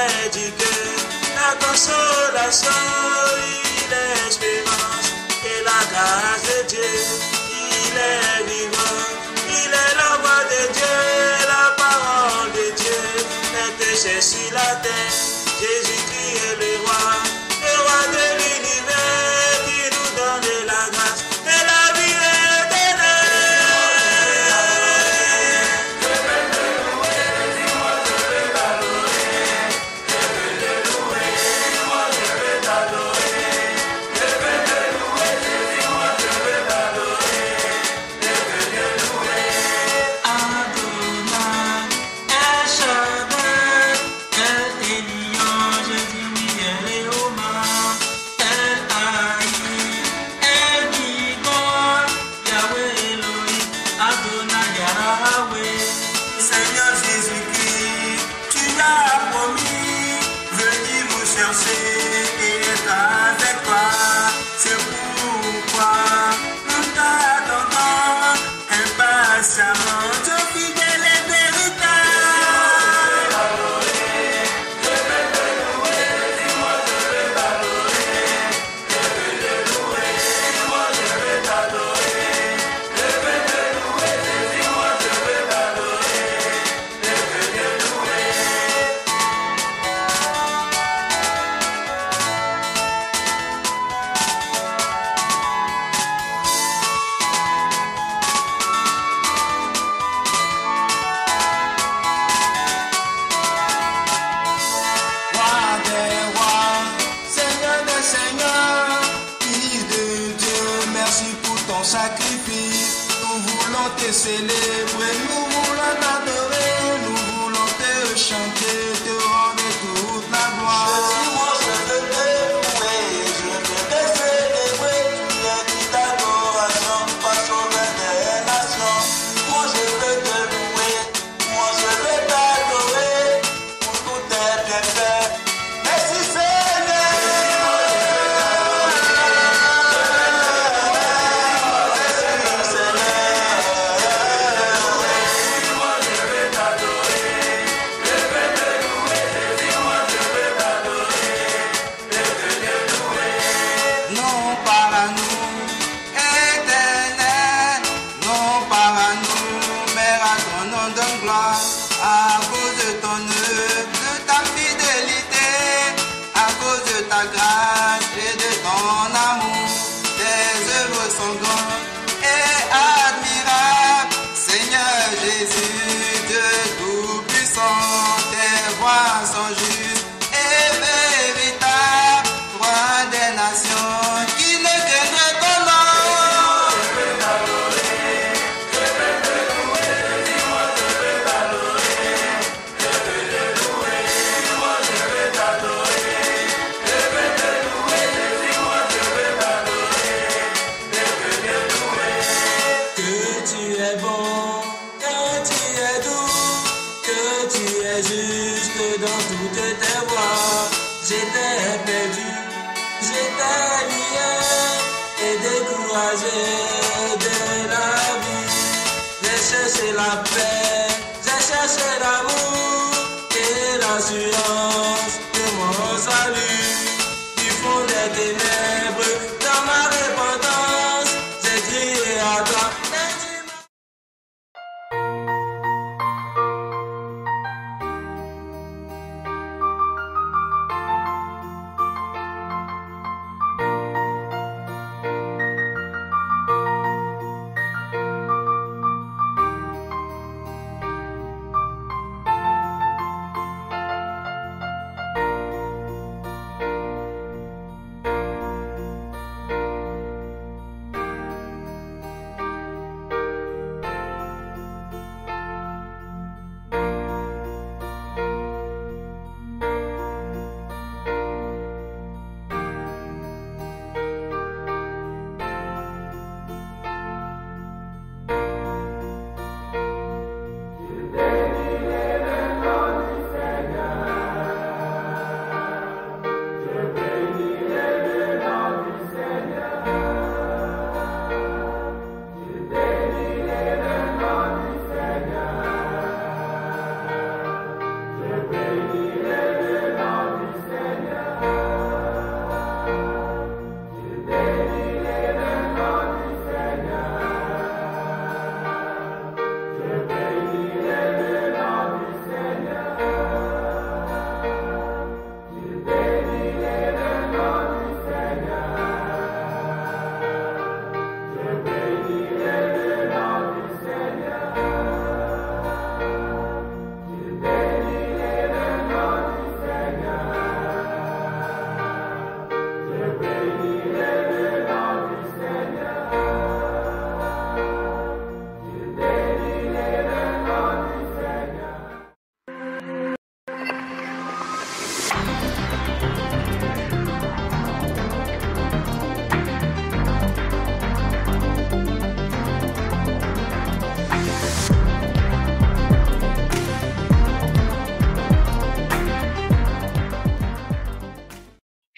est dit que la consolation, il est l'espérance et la grâce de Dieu, il est vivant, il est la voix de Dieu, la parole de Dieu, est sur la terre, Jésus-Christ est le roi de l'univers, qui nous donne la grâce et la vie sacrifice, nous voulons te célébrer, nous voulons t'adorer, nous voulons te chanter, te rendre toute la gloire. Moi je veux te louer, je veux te célébrer, tu es toute adoration, pas sauveur des nations. Moi je veux te louer, moi je veux t'adorer, pour tous tes bienfaits. Merci Seigneur. À cause de ton œuvre, de ta fidélité, à cause de ta grâce et de ton amour, tes œuvres sont grandes et admirables. Seigneur Jésus, Dieu tout-puissant, tes voies sont justes et véritables, roi des nations qui ne craignent ton nom. Juste dans toutes tes voies, j'étais perdu, j'étais lié et découragé de la vie. J'ai cherché la paix, j'ai cherché l'amour et l'assurance de mon salut. Du fond des ténèbres, dans ma repentance, j'ai crié à toi.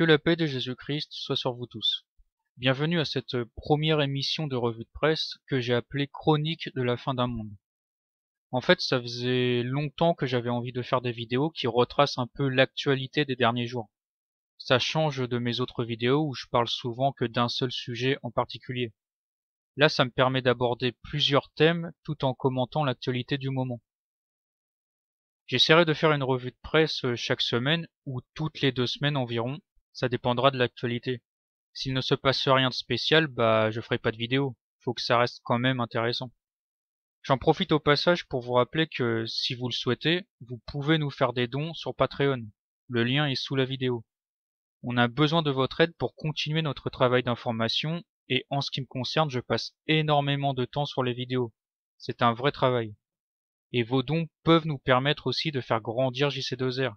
Que la paix de Jésus-Christ soit sur vous tous. Bienvenue à cette première émission de revue de presse que j'ai appelée Chronique de la fin d'un monde. En fait, ça faisait longtemps que j'avais envie de faire des vidéos qui retracent un peu l'actualité des derniers jours. Ça change de mes autres vidéos où je parle souvent que d'un seul sujet en particulier. Là, ça me permet d'aborder plusieurs thèmes tout en commentant l'actualité du moment. J'essaierai de faire une revue de presse chaque semaine ou toutes les 2 semaines environ, ça dépendra de l'actualité. S'il ne se passe rien de spécial, je ferai pas de vidéo. Faut que ça reste quand même intéressant. J'en profite au passage pour vous rappeler que si vous le souhaitez, vous pouvez nous faire des dons sur Patreon. Le lien est sous la vidéo. On a besoin de votre aide pour continuer notre travail d'information et en ce qui me concerne, je passe énormément de temps sur les vidéos. C'est un vrai travail. Et vos dons peuvent nous permettre aussi de faire grandir JC2R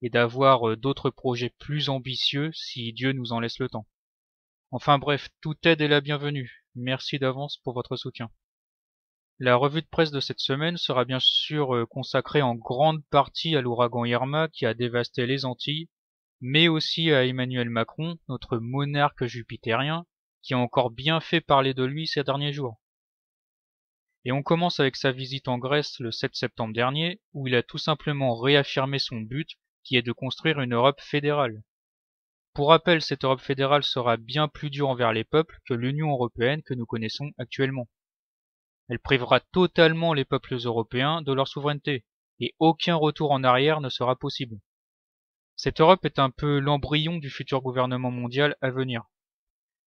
et d'avoir d'autres projets plus ambitieux si Dieu nous en laisse le temps. Enfin bref, toute aide est la bienvenue. Merci d'avance pour votre soutien. La revue de presse de cette semaine sera bien sûr consacrée en grande partie à l'ouragan Irma qui a dévasté les Antilles, mais aussi à Emmanuel Macron, notre monarque jupitérien, qui a encore bien fait parler de lui ces derniers jours. Et on commence avec sa visite en Grèce le 7 septembre dernier, où il a tout simplement réaffirmé son but, qui est de construire une Europe fédérale. Pour rappel, cette Europe fédérale sera bien plus dure envers les peuples que l'Union européenne que nous connaissons actuellement. Elle privera totalement les peuples européens de leur souveraineté, et aucun retour en arrière ne sera possible. Cette Europe est un peu l'embryon du futur gouvernement mondial à venir.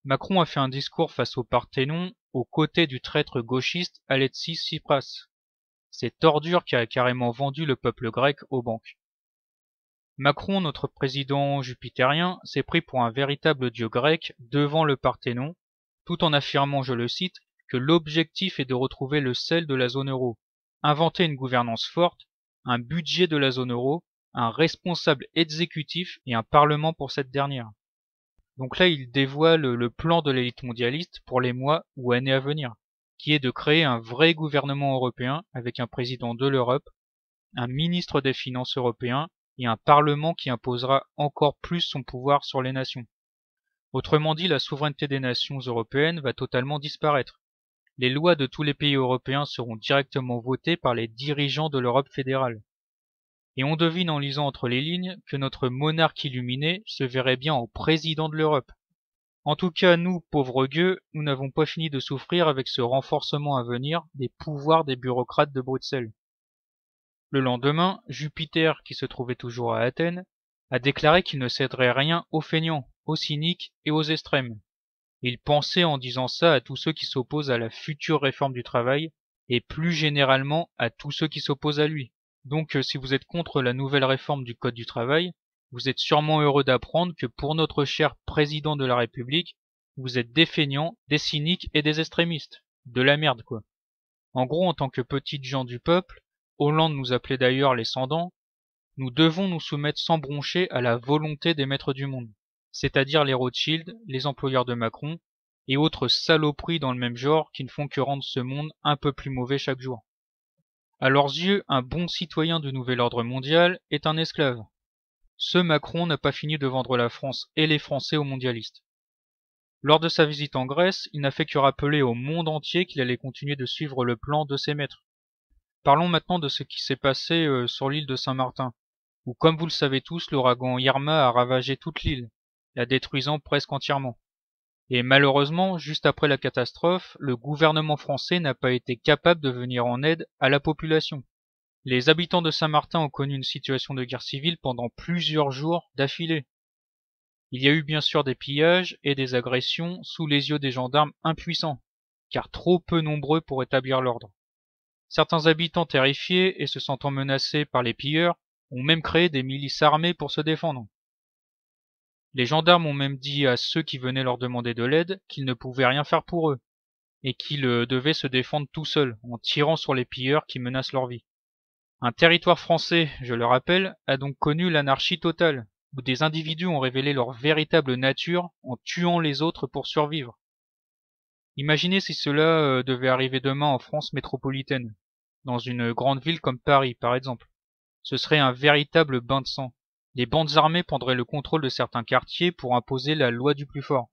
Macron a fait un discours face au Parthénon, aux côtés du traître gauchiste Alexis Tsipras. Cette ordure qui a carrément vendu le peuple grec aux banques. Macron, notre président jupitérien, s'est pris pour un véritable dieu grec devant le Parthénon, tout en affirmant, je le cite, que l'objectif est de retrouver le sel de la zone euro, inventer une gouvernance forte, un budget de la zone euro, un responsable exécutif et un parlement pour cette dernière. Donc là, il dévoile le plan de l'élite mondialiste pour les mois ou années à venir, qui est de créer un vrai gouvernement européen avec un président de l'Europe, un ministre des Finances européen et un parlement qui imposera encore plus son pouvoir sur les nations. Autrement dit, la souveraineté des nations européennes va totalement disparaître. Les lois de tous les pays européens seront directement votées par les dirigeants de l'Europe fédérale. Et on devine en lisant entre les lignes que notre monarque illuminé se verrait bien en président de l'Europe. En tout cas, nous, pauvres gueux, nous n'avons pas fini de souffrir avec ce renforcement à venir des pouvoirs des bureaucrates de Bruxelles. Le lendemain, Jupiter, qui se trouvait toujours à Athènes, a déclaré qu'il ne céderait rien aux feignants, aux cyniques et aux extrêmes. Il pensait en disant ça à tous ceux qui s'opposent à la future réforme du travail et plus généralement à tous ceux qui s'opposent à lui. Donc si vous êtes contre la nouvelle réforme du Code du travail, vous êtes sûrement heureux d'apprendre que pour notre cher président de la République, vous êtes des feignants, des cyniques et des extrémistes. De la merde quoi. En gros, en tant que petites gens du peuple, Hollande nous appelait d'ailleurs les sans-dents, nous devons nous soumettre sans broncher à la volonté des maîtres du monde, c'est-à-dire les Rothschild, les employeurs de Macron, et autres saloperies dans le même genre qui ne font que rendre ce monde un peu plus mauvais chaque jour. À leurs yeux, un bon citoyen du nouvel ordre mondial est un esclave. Ce Macron n'a pas fini de vendre la France et les Français aux mondialistes. Lors de sa visite en Grèce, il n'a fait que rappeler au monde entier qu'il allait continuer de suivre le plan de ses maîtres. Parlons maintenant de ce qui s'est passé sur l'île de Saint-Martin, où comme vous le savez tous, l'ouragan Irma a ravagé toute l'île, la détruisant presque entièrement. Et malheureusement, juste après la catastrophe, le gouvernement français n'a pas été capable de venir en aide à la population. Les habitants de Saint-Martin ont connu une situation de guerre civile pendant plusieurs jours d'affilée. Il y a eu bien sûr des pillages et des agressions sous les yeux des gendarmes impuissants, car trop peu nombreux pour établir l'ordre. Certains habitants terrifiés et se sentant menacés par les pilleurs ont même créé des milices armées pour se défendre. Les gendarmes ont même dit à ceux qui venaient leur demander de l'aide qu'ils ne pouvaient rien faire pour eux, et qu'ils devaient se défendre tout seuls, en tirant sur les pilleurs qui menacent leur vie. Un territoire français, je le rappelle, a donc connu l'anarchie totale, où des individus ont révélé leur véritable nature en tuant les autres pour survivre. Imaginez si cela devait arriver demain en France métropolitaine, dans une grande ville comme Paris par exemple. Ce serait un véritable bain de sang. Les bandes armées prendraient le contrôle de certains quartiers pour imposer la loi du plus fort.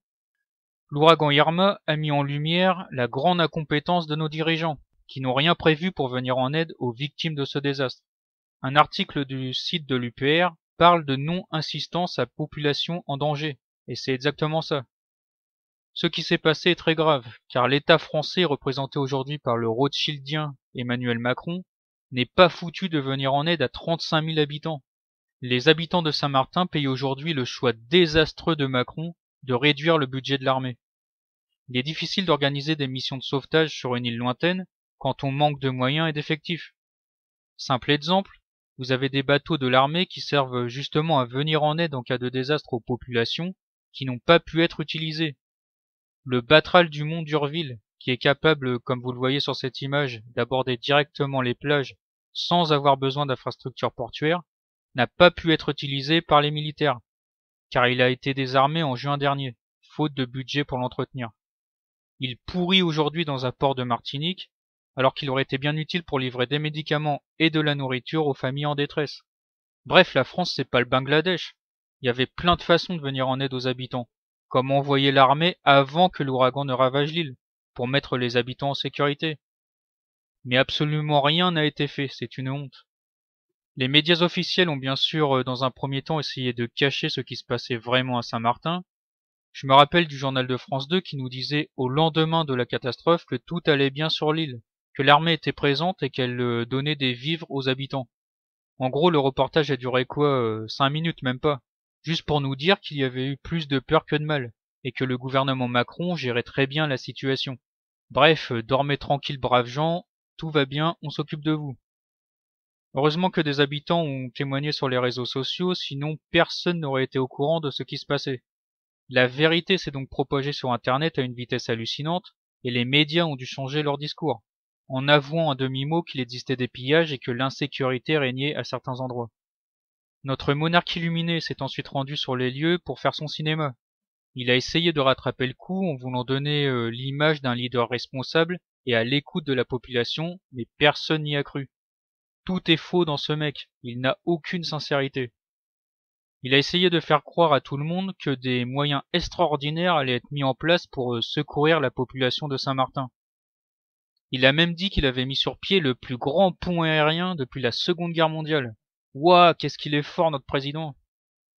L'ouragan Irma a mis en lumière la grande incompétence de nos dirigeants, qui n'ont rien prévu pour venir en aide aux victimes de ce désastre. Un article du site de l'UPR parle de non-insistance à population en danger, et c'est exactement ça. Ce qui s'est passé est très grave, car l'État français représenté aujourd'hui par le Rothschildien Emmanuel Macron n'est pas foutu de venir en aide à 35 000 habitants. Les habitants de Saint-Martin payent aujourd'hui le choix désastreux de Macron de réduire le budget de l'armée. Il est difficile d'organiser des missions de sauvetage sur une île lointaine quand on manque de moyens et d'effectifs. Simple exemple, vous avez des bateaux de l'armée qui servent justement à venir en aide en cas de désastre aux populations qui n'ont pas pu être utilisés. Le Batral du Mont d'Urville, qui est capable, comme vous le voyez sur cette image, d'aborder directement les plages sans avoir besoin d'infrastructures portuaires, n'a pas pu être utilisé par les militaires, car il a été désarmé en juin dernier, faute de budget pour l'entretenir. Il pourrit aujourd'hui dans un port de Martinique, alors qu'il aurait été bien utile pour livrer des médicaments et de la nourriture aux familles en détresse. Bref, la France c'est pas le Bangladesh. Il y avait plein de façons de venir en aide aux habitants, comme envoyer l'armée avant que l'ouragan ne ravage l'île, pour mettre les habitants en sécurité. Mais absolument rien n'a été fait, c'est une honte. Les médias officiels ont bien sûr dans un premier temps essayé de cacher ce qui se passait vraiment à Saint-Martin. Je me rappelle du journal de France 2 qui nous disait au lendemain de la catastrophe que tout allait bien sur l'île, que l'armée était présente et qu'elle donnait des vivres aux habitants. En gros, le reportage a duré 5 minutes, même pas, juste pour nous dire qu'il y avait eu plus de peur que de mal, et que le gouvernement Macron gérait très bien la situation. Bref, dormez tranquille braves gens, tout va bien, on s'occupe de vous. Heureusement que des habitants ont témoigné sur les réseaux sociaux, sinon personne n'aurait été au courant de ce qui se passait. La vérité s'est donc propagée sur Internet à une vitesse hallucinante, et les médias ont dû changer leur discours, en avouant à demi-mot qu'il existait des pillages et que l'insécurité régnait à certains endroits. Notre monarque illuminé s'est ensuite rendu sur les lieux pour faire son cinéma. Il a essayé de rattraper le coup en voulant donner l'image d'un leader responsable et à l'écoute de la population, mais personne n'y a cru. Tout est faux dans ce mec, il n'a aucune sincérité. Il a essayé de faire croire à tout le monde que des moyens extraordinaires allaient être mis en place pour secourir la population de Saint-Martin. Il a même dit qu'il avait mis sur pied le plus grand pont aérien depuis la Seconde Guerre mondiale. Ouah, qu'est-ce qu'il est fort notre président!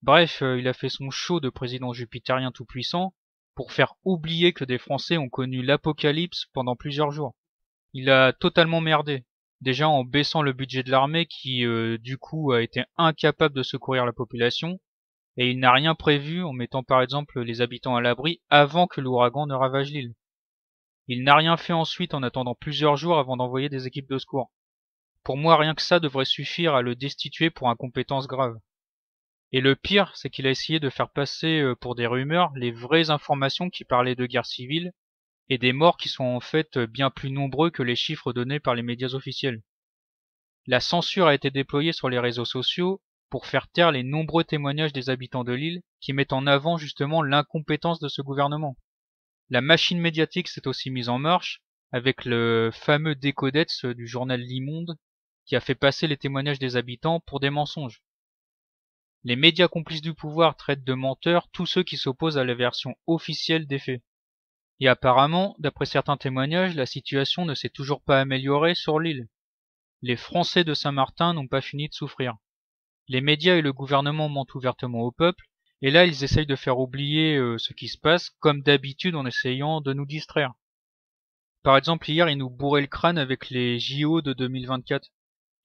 Bref, il a fait son show de président jupitérien tout-puissant pour faire oublier que des Français ont connu l'apocalypse pendant plusieurs jours. Il a totalement merdé. Déjà en baissant le budget de l'armée qui, du coup, a été incapable de secourir la population, et il n'a rien prévu en mettant par exemple les habitants à l'abri avant que l'ouragan ne ravage l'île. Il n'a rien fait ensuite en attendant plusieurs jours avant d'envoyer des équipes de secours. Pour moi, rien que ça devrait suffire à le destituer pour incompétence grave. Et le pire, c'est qu'il a essayé de faire passer pour des rumeurs les vraies informations qui parlaient de guerre civile, et des morts qui sont en fait bien plus nombreux que les chiffres donnés par les médias officiels. La censure a été déployée sur les réseaux sociaux pour faire taire les nombreux témoignages des habitants de l'île qui mettent en avant justement l'incompétence de ce gouvernement. La machine médiatique s'est aussi mise en marche avec le fameux Décodex du journal L'Immonde qui a fait passer les témoignages des habitants pour des mensonges. Les médias complices du pouvoir traitent de menteurs tous ceux qui s'opposent à la version officielle des faits. Et apparemment, d'après certains témoignages, la situation ne s'est toujours pas améliorée sur l'île. Les Français de Saint-Martin n'ont pas fini de souffrir. Les médias et le gouvernement mentent ouvertement au peuple, et là ils essayent de faire oublier ce qui se passe, comme d'habitude en essayant de nous distraire. Par exemple, hier ils nous bourraient le crâne avec les JO de 2024.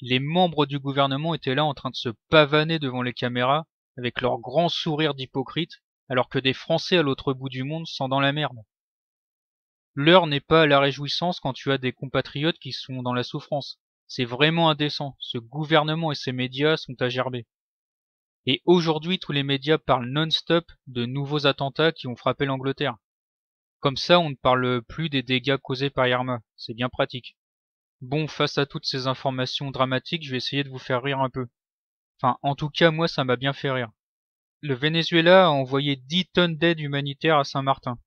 Les membres du gouvernement étaient là en train de se pavaner devant les caméras, avec leur grand sourire d'hypocrite, alors que des Français à l'autre bout du monde sont dans la merde. L'heure n'est pas à la réjouissance quand tu as des compatriotes qui sont dans la souffrance. C'est vraiment indécent. Ce gouvernement et ses médias sont à gerber. Et aujourd'hui, tous les médias parlent non-stop de nouveaux attentats qui ont frappé l'Angleterre. Comme ça, on ne parle plus des dégâts causés par Irma. C'est bien pratique. Bon, face à toutes ces informations dramatiques, je vais essayer de vous faire rire un peu. Enfin, en tout cas, moi, ça m'a bien fait rire. Le Venezuela a envoyé 10 tonnes d'aide humanitaire à Saint-Martin.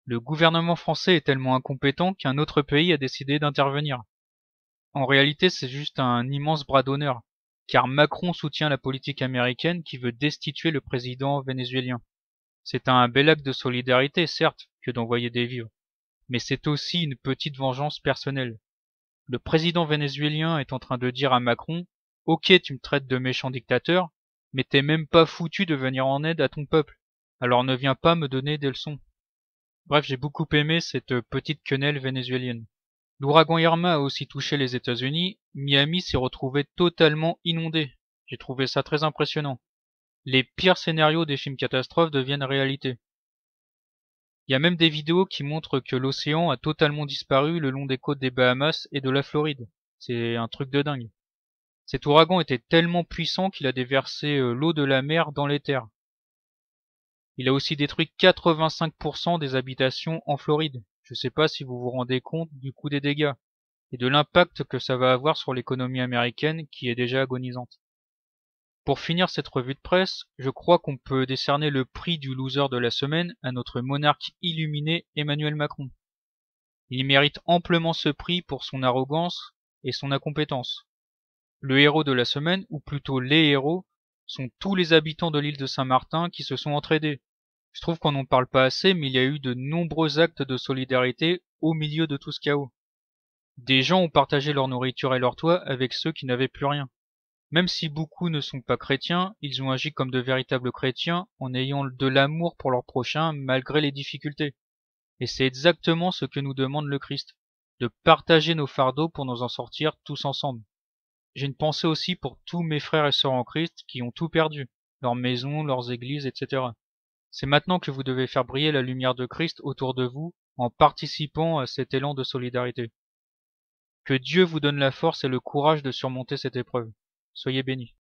Le gouvernement français est tellement incompétent qu'un autre pays a décidé d'intervenir. En réalité, c'est juste un immense bras d'honneur. car Macron soutient la politique américaine qui veut destituer le président vénézuélien. C'est un bel acte de solidarité, certes, que d'envoyer des vivres, mais c'est aussi une petite vengeance personnelle. Le président vénézuélien est en train de dire à Macron « Ok, tu me traites de méchant dictateur, mais t'es même pas foutu de venir en aide à ton peuple, alors ne viens pas me donner des leçons. » Bref, j'ai beaucoup aimé cette petite quenelle vénézuélienne. L'ouragan Irma a aussi touché les États-Unis. Miami s'est retrouvé totalement inondé. J'ai trouvé ça très impressionnant. Les pires scénarios des films catastrophes deviennent réalité. Il y a même des vidéos qui montrent que l'océan a totalement disparu le long des côtes des Bahamas et de la Floride. C'est un truc de dingue. Cet ouragan était tellement puissant qu'il a déversé l'eau de la mer dans les terres. Il a aussi détruit 85% des habitations en Floride. Je ne sais pas si vous vous rendez compte du coût des dégâts et de l'impact que ça va avoir sur l'économie américaine qui est déjà agonisante. Pour finir cette revue de presse, je crois qu'on peut décerner le prix du loser de la semaine à notre monarque illuminé Emmanuel Macron. Il mérite amplement ce prix pour son arrogance et son incompétence. Le héros de la semaine, ou plutôt les héros, sont tous les habitants de l'île de Saint-Martin qui se sont entraidés. Je trouve qu'on n'en parle pas assez, mais il y a eu de nombreux actes de solidarité au milieu de tout ce chaos. Des gens ont partagé leur nourriture et leur toit avec ceux qui n'avaient plus rien. Même si beaucoup ne sont pas chrétiens, ils ont agi comme de véritables chrétiens en ayant de l'amour pour leur prochain malgré les difficultés. Et c'est exactement ce que nous demande le Christ, de partager nos fardeaux pour nous en sortir tous ensemble. J'ai une pensée aussi pour tous mes frères et sœurs en Christ qui ont tout perdu, leurs maisons, leurs églises, etc. C'est maintenant que vous devez faire briller la lumière de Christ autour de vous en participant à cet élan de solidarité. Que Dieu vous donne la force et le courage de surmonter cette épreuve. Soyez bénis.